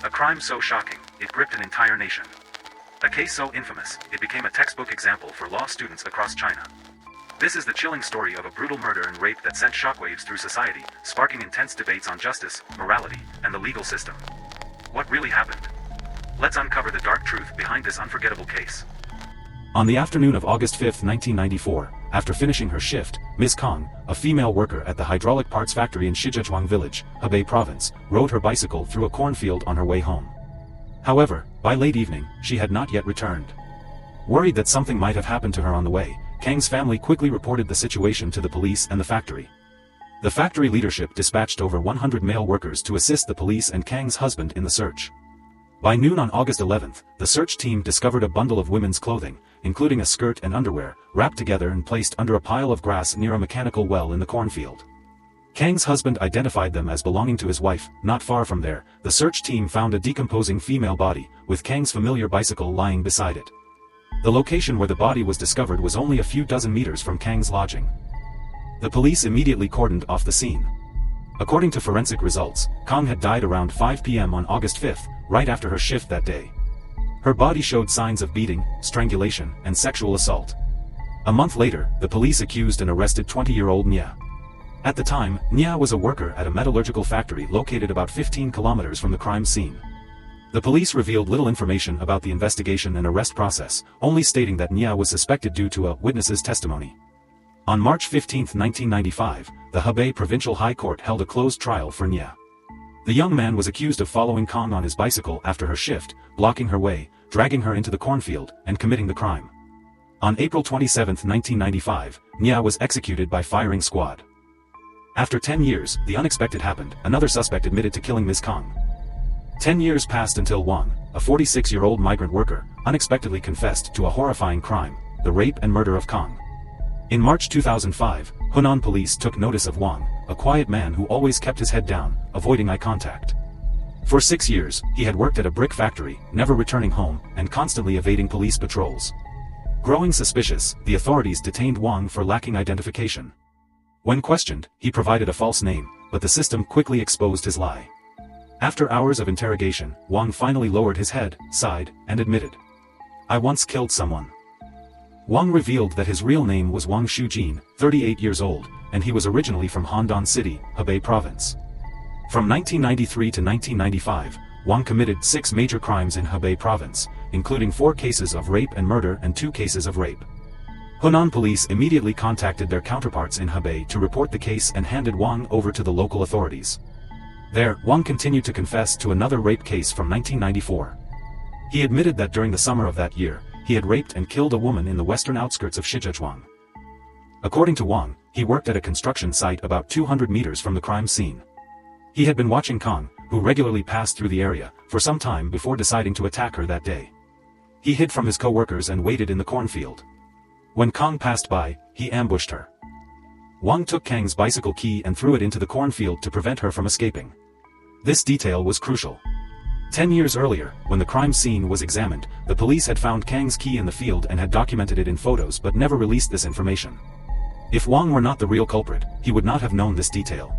A crime so shocking, it gripped an entire nation. A case so infamous, it became a textbook example for law students across China. This is the chilling story of a brutal murder and rape that sent shockwaves through society, sparking intense debates on justice, morality, and the legal system. What really happened? Let's uncover the dark truth behind this unforgettable case. On the afternoon of August 5, 1994, after finishing her shift, Ms. Kang, a female worker at the hydraulic parts factory in Shijiazhuang village, Hebei province, rode her bicycle through a cornfield on her way home. However, by late evening, she had not yet returned. Worried that something might have happened to her on the way, Kang's family quickly reported the situation to the police and the factory. The factory leadership dispatched over 100 male workers to assist the police and Kang's husband in the search. By noon on August 11, the search team discovered a bundle of women's clothing, including a skirt and underwear, wrapped together and placed under a pile of grass near a mechanical well in the cornfield. Kang's husband identified them as belonging to his wife. Not far from there, the search team found a decomposing female body, with Kang's familiar bicycle lying beside it. The location where the body was discovered was only a few dozen meters from Kang's lodging. The police immediately cordoned off the scene. According to forensic results, Kang had died around 5 p.m. on August 5, right after her shift that day. Her body showed signs of beating, strangulation, and sexual assault. A month later, the police accused and arrested 20-year-old Nie. At the time, Nie was a worker at a metallurgical factory located about 15 kilometers from the crime scene. The police revealed little information about the investigation and arrest process, only stating that Nie was suspected due to a witness's testimony. On March 15, 1995, the Hebei Provincial High Court held a closed trial for Nie. The young man was accused of following Kang on his bicycle after her shift, blocking her way, dragging her into the cornfield, and committing the crime. On April 27, 1995, Nie was executed by firing squad. After 10 years, the unexpected happened. Another suspect admitted to killing Ms. Kang. 10 years passed until Wang, a 46-year-old migrant worker, unexpectedly confessed to a horrifying crime, the rape and murder of Kang. In March 2005, Hunan police took notice of Wang, a quiet man who always kept his head down, avoiding eye contact. For 6 years, he had worked at a brick factory, never returning home, and constantly evading police patrols. Growing suspicious, the authorities detained Wang for lacking identification. When questioned, he provided a false name, but the system quickly exposed his lie. After hours of interrogation, Wang finally lowered his head, sighed, and admitted, "I once killed someone." Wang revealed that his real name was Wang Shujin, 38 years old, and he was originally from Handan City, Hebei province. From 1993 to 1995, Wang committed 6 major crimes in Hebei province, including 4 cases of rape and murder and 2 cases of rape. Hunan police immediately contacted their counterparts in Hebei to report the case and handed Wang over to the local authorities. There, Wang continued to confess to another rape case from 1994. He admitted that during the summer of that year, he had raped and killed a woman in the western outskirts of Shijiazhuang. According to Wang, he worked at a construction site about 200 meters from the crime scene. He had been watching Kang, who regularly passed through the area, for some time before deciding to attack her that day. He hid from his co-workers and waited in the cornfield. When Kang passed by, he ambushed her. Wang took Kang's bicycle key and threw it into the cornfield to prevent her from escaping. This detail was crucial. 10 years earlier, when the crime scene was examined, the police had found Kang's key in the field and had documented it in photos but never released this information. If Wang were not the real culprit, he would not have known this detail.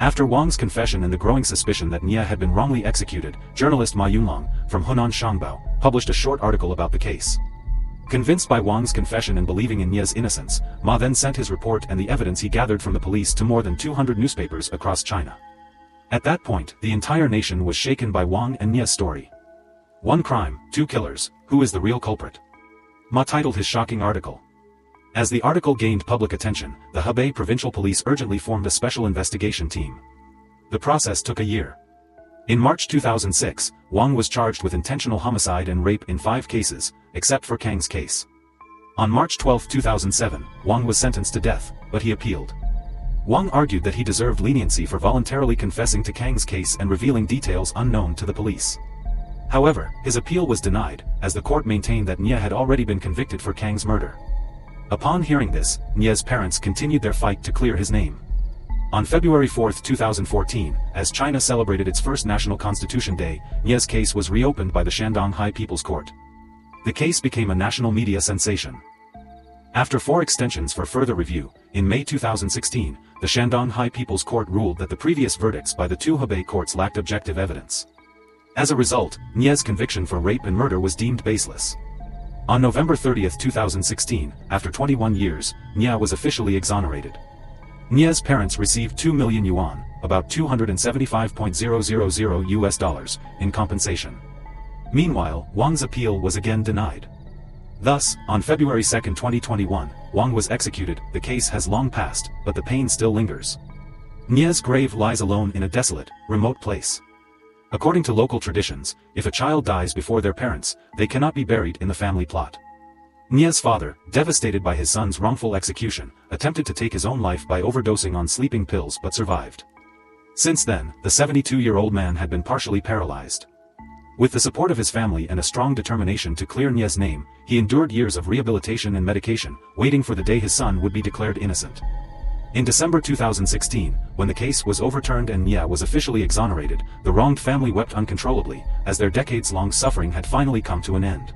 After Wang's confession and the growing suspicion that Nie had been wrongly executed, journalist Ma Yunlong, from Hunan Shangbao, published a short article about the case. Convinced by Wang's confession and believing in Nie's innocence, Ma then sent his report and the evidence he gathered from the police to more than 200 newspapers across China. At that point, the entire nation was shaken by Wang and Nie's story. One crime, 2 killers, who is the real culprit? Ma titled his shocking article. As the article gained public attention, the Hebei Provincial Police urgently formed a special investigation team. The process took a year. In March 2006, Wang was charged with intentional homicide and rape in 5 cases, except for Kang's case. On March 12, 2007, Wang was sentenced to death, but he appealed. Wang argued that he deserved leniency for voluntarily confessing to Kang's case and revealing details unknown to the police. However, his appeal was denied, as the court maintained that Nie had already been convicted for Kang's murder. Upon hearing this, Nie's parents continued their fight to clear his name. On February 4, 2014, as China celebrated its first National Constitution Day, Nie's case was reopened by the Shandong High People's Court. The case became a national media sensation. After 4 extensions for further review, in May 2016, the Shandong High People's Court ruled that the previous verdicts by the 2 Hebei courts lacked objective evidence. As a result, Nie's conviction for rape and murder was deemed baseless. On November 30, 2016, after 21 years, Nie was officially exonerated. Nie's parents received 2 million yuan, about $275,000 US, in compensation. Meanwhile, Wang's appeal was again denied. Thus, on February 2, 2021, Wang was executed. The case has long passed, but the pain still lingers. Nie's grave lies alone in a desolate, remote place. According to local traditions, if a child dies before their parents, they cannot be buried in the family plot. Nie's father, devastated by his son's wrongful execution, attempted to take his own life by overdosing on sleeping pills but survived. Since then, the 72-year-old man had been partially paralyzed. With the support of his family and a strong determination to clear Nie's name, he endured years of rehabilitation and medication, waiting for the day his son would be declared innocent. In December 2016, when the case was overturned and Nie was officially exonerated, the wronged family wept uncontrollably, as their decades-long suffering had finally come to an end.